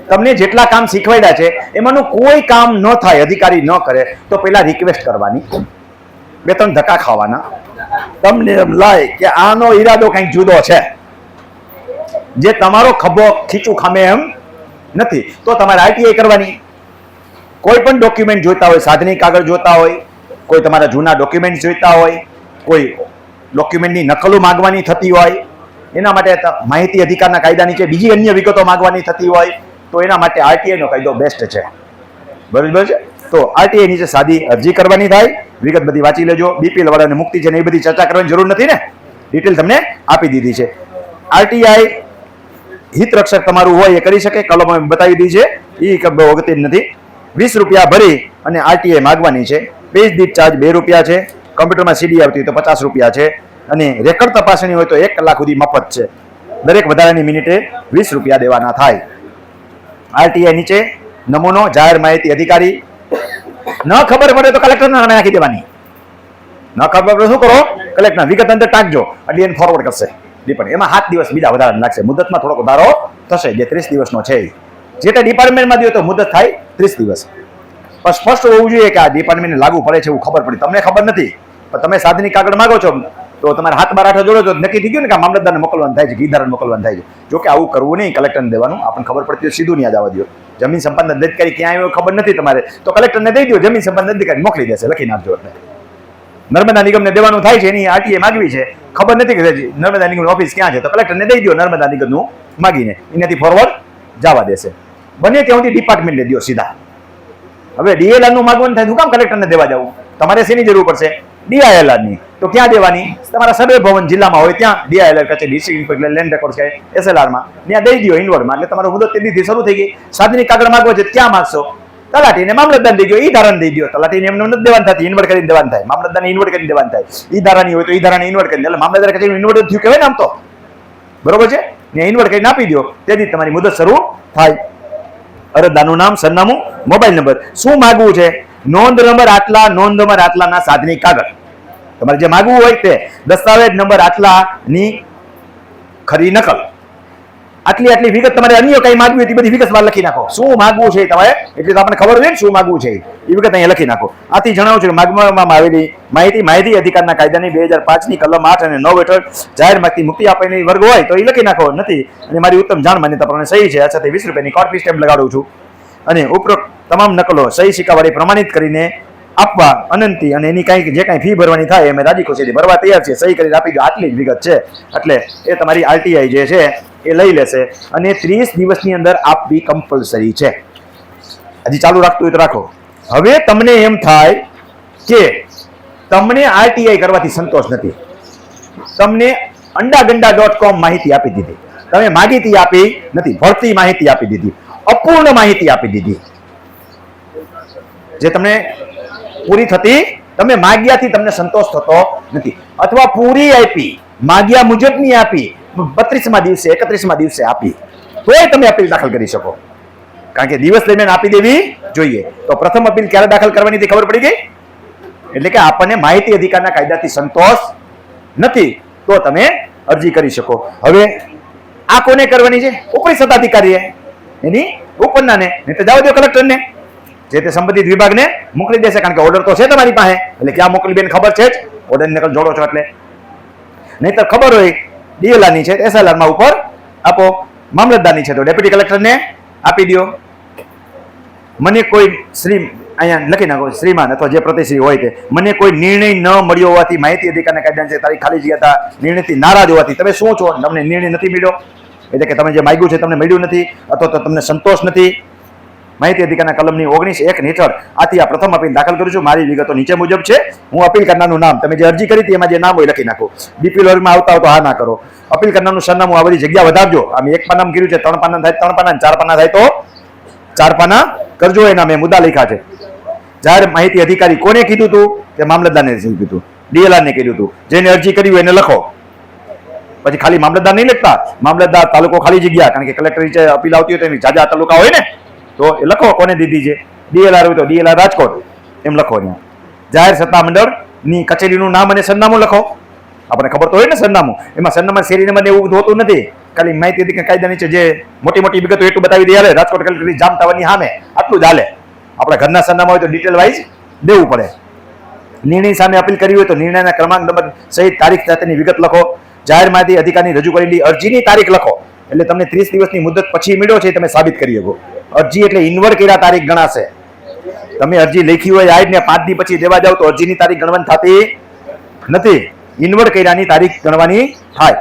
તમને જેટલા કામ શીખવાડ્યા છે એમાંનું કોઈ કામ ન થાય, અધિકારી ન કરે તો પહેલા રિક્વેસ્ટ કરવાની, 2-3 ધક્કા ખાવાના. તમને એમ લાય કે આનો ઈરાદો કંઈક જુદો છે, જે તમારો ખભો ખીચું ખામે એમ નથી, તો તમારે આરટીઆઈ કરવાની. કોઈ પણ ડોક્યુમેન્ટ જોઈતા હોય, સાધનિક કાગળ જોતા હોય, કોઈ તમારા જૂના ડોક્યુમેન્ટ જોઈતા હોય, કોઈ ડોક્યુમેન્ટની નકલો માંગવાની થતી હોય, એના માટે માહિતી અધિકારના કાયદા નીચે બીજી અન્ય વિગતો માંગવાની થતી હોય, તો એના માટે આરટીઆઈનો કાયદો બેસ્ટ છે. બરાબર છે? તો આરટીઆઈ નીચે સાદી અરજી કરવાની થાય, વિગત બધી વાંચી લેજો. બીપીએલ વાળાને મુક્તિ છે ને એ બધી ચર્ચા કરવાની જરૂર નથી ને, ડિટેલ તમને આપી દીધી છે. આરટીઆઈ હિત રક્ષક તમારું હોય એ કરી શકે, કલમો બતાવી દીધી છે, એ અગત્ય નથી. 20 રૂપિયા ભરી અને આરટીઆઈ માંગવાની છે. પેજ દીઠ ચાર્જ 2 રૂપિયા છે. કમ્પ્યુટરમાં સીડી આવતી હોય તો 50 રૂપિયા છે, અને રેકર્ડ તપાસણી હોય તો 1 કલાક સુધી મફત છે. દરેક વધારાની મિનિટે 20 રૂપિયા દેવાના થાય. આરટીઆઈ નીચે નમૂનો જાહેર માહિતી અધિકારી. ન ખબર પડે તો કલેક્ટરને નાખી દેવાની. ન ખબર પડે શું કરો, કલેક્ટર વિગત અંદર ટાંકજો, ડીએન ફોરવર્ડ કરશે. એમાં 7 દિવસ બીજા વધારે લાગશે. મુદતમાં થોડોક વધારો થશે, જે 30 દિવસનો છે. જે તે ડિપાર્ટમેન્ટમાં દો તો મુદત થાય 30 દિવસ. પણ સ્પષ્ટ હોવું જોઈએ કે આ ડિપાર્ટમેન્ટને લાગુ પડે છે એવું ખબર પડી. તમને ખબર નથી પણ તમે સાધનિક કાગળ માંગો છો તો તમારે 7-12 જોડો તો નક્કી થઈ ગયું ને કે મામલતદારને મોકલવાનું થાય છે, ગીધારને મોકલવાનું થાય છે. જોકે આવું કરવું નહીં, કલેક્ટરને દેવાનું. આપણને ખબર પડતી હોય સીધું ત્યાં જવા દો. જમીન સંપાદન અધિકારી ક્યાં આવ્યો ખબર નથી તમારે તો કલેક્ટરને દઈ દો, જમીન સંપાદન અધિકારી મોકલી દેશે, લખી નાખજો. એટલે નર્મદા નિગમને દેવાનું થાય છે, એની આરટીઆઈ માંગવી છે, ખબર નથી કે નર્મદા નિગમની ઓફિસ ક્યાં છે, તો કલેક્ટરને દઈ દો, નર્મદા નિગમનું માગીને એનાથી ફોરવર્ડ જવા દેશે. બને ત્યાં સુધી ડિપાર્ટમેન્ટને દો સીધા. હવે ડીએલઆર નું માગવાનું થાય, શું કામ કલેક્ટરને દેવા જવું? તમારે શેની જરૂર પડશે? ડીઆઈએલઆર ની. તો ક્યાં દેવાની? તમારા સર્વે ભવન જિલ્લામાં હોય ત્યાં ડીઆઈએલઆર કચેરી, ડિસ્ટ્રિક્ટ લેન્ડ રેકોર્ડ છે એસએલઆર માં, ત્યાં દઈ દો ઇન્વર્ડમાં. એટલે તમારો મુદત તેથી શરૂ થઈ ગઈ. સાધનિક કાગળ માંગવો છે ક્યાં માંગશો? તલાટીને મામલતદાર દઈ દો, ઈ ધારાને દઈ દો. તલાટીને એમને નથી દેવાનું થતી, ઇન્વર્ટ કરીને દેવાનું થાય. મામલતદારને ઇન્વર્ટ કરીને દેવાનું થાય. ઈ ધારાની હોય તો ઈ ધારાને ઇન્વર્ટ કરીને, એટલે મામલતદાર કચેરી ઇન્વર્ટ થયું કહેવાય ને આમ તો. બરોબર છે ને? ઇન્વર્ટ કરીને આપી દો, તેથી તમારી મુદત શરૂ થાય. અરજદારનું નામ, સરનામું, મોબાઈલ નંબર. શું માગવું છે? નોંધ નંબર આટલા, નોંધ નંબર આટલાના સાધનિક કાગળ. તમારે જે માગવું હોય તે દસ્તાવેજ નંબર આટલાની ખરી નકલ. આટલી વિગત તમારે અન્ય કઈ માગવી હોય તે બધી વિગતવાર લખી નાખો. શું માગવું છે તમારે, એટલે તો આપણને ખબર હોય ને શું માગવું છે એ વિગત અહીંયા લખી નાખો. આથી જણાવું છું કે માગવામાં આવેલી માહિતી અધિકારના કાયદાની 2005ની કલમ 8 અને 9 હેઠળ જાહેરમાંથી મુક્તિ આપેલી વર્ગ હોય તો એ લખી નાખો. નથી અને મારી ઉત્તમ જાણ માન્યતા પ્રમાણે સહી છે. અચ્છા, 20 રૂપિયાની કોર્ટ ફી સ્ટેમ્પ લગાડું છું. અને ઉપરોક્ત તમામ નકલો સહી સિક્કાવાળી પ્રમાણિત કરીને આપવા અનંતી, અને એની કાંઈ જે કાંઈ ફી ભરવાની થાય અમે રાજી ખુશીથી ભરવા તૈયાર છે. સહી કરીને આપી દો. આટલી જ વિગત છે. એટલે એ તમારી આરટીઆઈ જે છે એ લઈ લેશે, અને 30 દિવસની અંદર આપવી કમ્પલસરી છે. હજી ચાલુ રાખતું હોય તો રાખો. હવે તમને એમ થાય કે તમને આરટીઆઈ કરવાથી સંતોષ નથી, તમને અંડાગંડા.com માહિતી આપી દીધી, તમે માગીતી આપી નથી, ભરતી માહિતી આપી દીધી, અપૂર્ણ માહિતી આપી દીધી, જે તમને પૂરી થતી, તમે માગ્યાથી તમને સંતોષ થતો નથી, અથવા પૂરી આપી માગ્યા મુજબની આપી 32મા દિવસે 31મા દિવસે આપી, તોય તમે અપીલ દાખલ કરી શકો. કારણ કે દિવસ દરમિયાન આપી દેવી જોઈએ. તો પ્રથમ અપીલ ક્યારે દાખલ કરવાની તે ખબર પડી ગઈ? એટલે કે આપણને માહિતી અધિકારના કાયદાથી સંતોષ નથી, તો તમે અરજી કરી શકો. હવે આ કોને કરવાની છે? ઉપરી સત્તાધિકારીએ, એની ઉપરનાને, નહીં તો જવા દો કલેક્ટરને, જે તે સંબંધિત વિભાગને મોકલી દેશે. કારણ કે ઓર્ડર તો છે તમારી પાસે, એટલે ક્યાં મોકલી બેન ખબર છે જ, ઓર્ડરની નકલ જોડો છો એટલે. નહીં તો ખબર હોય ડીએલઆર ની છે એસએલઆર માં ઉપર આપો, મામલતદારની છે તો ડેપ્યુટી કલેક્ટરને આપી દો. મને કોઈ શ્રી અહીંયા લખી નાખો, શ્રીમાન અથવા જે પ્રતિશ્રી હોય તે, મને કોઈ નિર્ણય ન મળ્યો હોવાથી માહિતી અધિકારના કાયદા છે તારી ખાલી જગ્યા નિર્ણયથી નારાજ હોવાથી. તમે શું છો? તમને નિર્ણય નથી મળ્યો, એટલે કે તમે જે માગ્યું છે તમને મળ્યું નથી, અથવા તો તમને સંતોષ નથી. માહિતી અધિકારના કલમની 19(1) હેઠળ આથી આ પ્રથમ અપીલ દાખલ કરું છું. મારી વિગતો નીચે મુજબ છે. હું અપીલ કરનારનું નામ, તમે જે અરજી કરી હતી એમાં જે નામ હોય લખી નાખો. બીપીએલ વર્ગમાં આવતા હો તો હા ના કરો. અપીલ કરનારનું સરનામું, આ બધી જગ્યા વધારજો. આમ 1 પાનામાં કર્યું છે, 3 પાના થાય 3 પાના, 4 પાના થાય તો 4 પાના કરજો. એના મેં મુદ્દા લખ્યા છે. જાહેર માહિતી અધિકારી કોને કીધું હતું? કે મામલતદારને કીધું હતું, ડીએલઆર ને કીધું હતું. જેને અરજી કરી હોય એને લખો. પછી ખાલી મામલતદાર નહીં લખતા, મામલતદાર, તાલુકો, ખાલી જગ્યા. કારણ કે કલેક્ટર નીચે અપીલ આવતી હોય તો એની જાજા તાલુકા હોય ને, તો એ લખો કોને દીધી છે. ડીએલઆર હોય તો ડીએલઆર રાજકોટ એમ લખો. ત્યાં જાહેર સત્તા મંડળની કચેરીનું નામ અને સરનામું લખો. આપણને ખબર તો હોય ને સરનામું, એમાં સરનામા શેરી નંબર એવું હોતું નથી. ખાલી માહિતી હતી કે કાયદા નીચે જે મોટી મોટી વિગતો એટલું બતાવી દે હાલે. રાજકોટ કલેક્ટરની જામ ટાવરની સામે આટલું જ હાલે. આપણા ઘરના સરનામા હોય તો ડિટેલ વાઇઝ દેવું પડે. નિર્ણય સામે અપીલ કરવી હોય તો નિર્ણયના ક્રમાંક નંબર સહિત તારીખ સાથેની વિગત લખો. જાહેરમાંથી અધિકારીની રજૂ કરેલી અરજીની તારીખ લખો. એટલે તમને 30 દિવસની મુદત પછી મળ્યો છે તમે સાબિત કરી શકો. અરજી એટલે ઇન્વર્ટ કર્યા તારીખ ગણાશે. તમે અરજી લખી હોય આજ ને 5 દી પછી દેવા જાવ તો અરજીની તારીખ ગણવાની થતી નથી. ઇન્વર્ટ કર્યાની તારીખ ગણવાની થાય.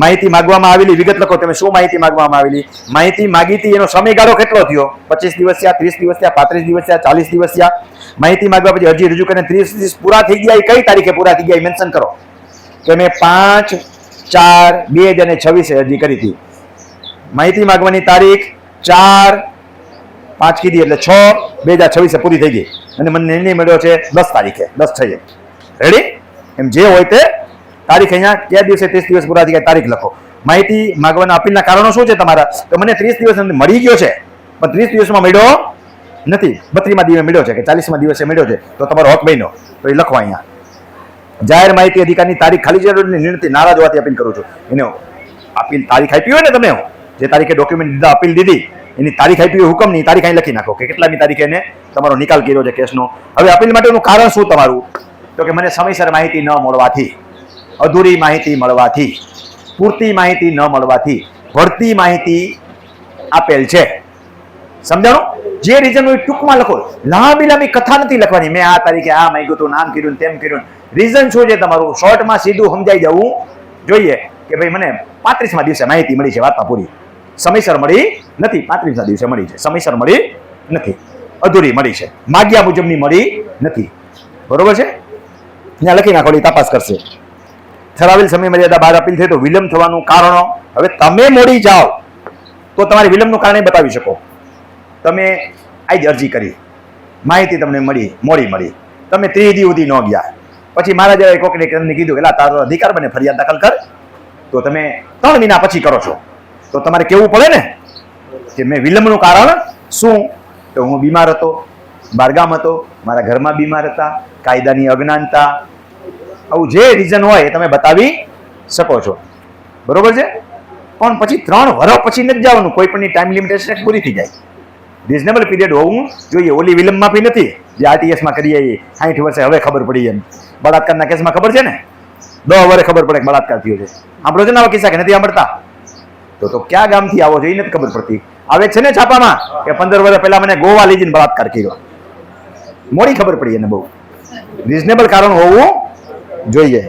માહિતી માંગવામાં આવેલી વિગત લખો. તમે શું માહિતી માંગવામાં આવેલી? માહિતી માગી હતી એનો સમયગાળો કેટલો થયો? 25 દિવસ થયા, 30 દિવસ થયા, 35 દિવસ થયા, 40 દિવસ થયા. માહિતી માંગવા પછી અરજી રજૂ કરીને 30 દિવસ પૂરા થઈ ગયા એ કઈ તારીખે પૂરા થઈ ગયા એ મેન્શન કરો. કે મેં 5/4/2026 અરજી કરી હતી. માહિતી માંગવાની તારીખ 4/5 કીધી એટલે 6/2026 પૂરી થઈ ગઈ અને મને નિર્ણય મળ્યો છે 10 તારીખે 10 થઈ. રેડી? એમ જે હોય તે તારીખ અહીંયા કયા દિવસે 30 દિવસ પૂરા થઈ ગયા તારીખ લખો. માહિતી માંગવાના અપીલના કારણો શું છે તમારા? તો મને 30 દિવસ મળી ગયો છે પણ 30 દિવસમાં મળ્યો નથી, 32મા દિવસે મળ્યો છે કે 40મા દિવસે મળ્યો છે તો તમારો હક બન્યો તો એ લખવા અહીંયા. જાહેર માહિતી અધિકારની તારીખ ખાલી જગ્યાની નિર્ણય નારાજ હોવાથી અપીલ કરું છું. એને અપીલ તારીખ આપી હોય ને તમે જે તારીખે ડોક્યુમેન્ટ દીધા અપીલ દીધી એની તારીખ આપી હોય હુકમની તારીખ અહીં લખી નાખો કે કેટલામી તારીખે એને તમારો નિકાલ કર્યો છે કેસનો. હવે અપીલ માટેનું કારણ શું તમારું? તો કે મને સમયસર માહિતી ન મળવાથી, અધૂરી માહિતી મળવાથી, પૂરતી માહિતી ન મળવાથી, ભરતી માહિતી આપેલ છે. સમજાણું? જે રીઝન હોય ટૂંકમાં લખો. લાંબી લાંબી કથા નથી લખવાની. મેં આ તારીખે આ માંગ્યું હતું, નામ કર્યું, તેમ કર્યું. રીઝન શું છે તમારું? શોર્ટમાં સીધું સમજાઈ જવું જોઈએ કે ભાઈ મને 35મા દિવસે માહિતી મળી છે, વાર્તા પૂરી. સમયસર મળી નથી, 35મા દિવસે મળી છે. સમયસર મળી નથી, અધૂરી મળી છે, માગ્યા મુજબની મળી નથી. બરોબર છે? ત્યાં લખી નાખો, તપાસ કરશે. ઠરાવેલ સમય મર્યાદા બહાર અપીલ થઈ તો વિલંબ થવાનું કારણો. હવે તમે મોડી જાઓ તો તમારે વિલંબનું કારણ બતાવી શકો. તમે આજ અરજી કરી, માહિતી તમને મળી, મોડી મળી, તમે 30 દી સુધી ન ગયા, પછી મારા જેવા કોકને કીધું કે તારો અધિકાર બને ફરિયાદ દાખલ કર, તો તમે 3 મહિના પછી કરો છો તો તમારે કેવું પડે ને કે મેં વિલંબનું કારણ શું? તો હું બીમાર હતો, બહારગામ હતો, મારા ઘરમાં બીમાર હતા, કાયદાની અજ્ઞાનતા, આવું જે રીઝન હોય એ તમે બતાવી શકો છો. બરોબર છે? પણ પછી 3 વર્ષ પછી નથી જવાનું. કોઈ પણની ટાઈમ લિમિટેશન પૂરી થઈ જાય. રિઝનેબલ પીરિયડ હોવું જોઈએ. ઓલી વિલંબ માફી નથી જે આરટીએસમાં કરીએ 60 વર્ષે હવે ખબર પડી. એમ બળાત્કારના કેસમાં ખબર છે ને 10 વર્ષે ખબર પડે કે બળાત્કાર થયો છે. સાંભળો છે ને આવા કિસ્સા કે નથી સાંભળતા? તો ક્યાં ગામથી આવો છો એ નથી ખબર પડતી. આવે છે ને છાપામાં કે 15 વર્ષ પહેલા મને ગોવા લઈ જઈને બળાત્કાર કર્યો. મોડી ખબર પડી એને બહુ. રિઝનેબલ કારણ હોવું જોઈએ.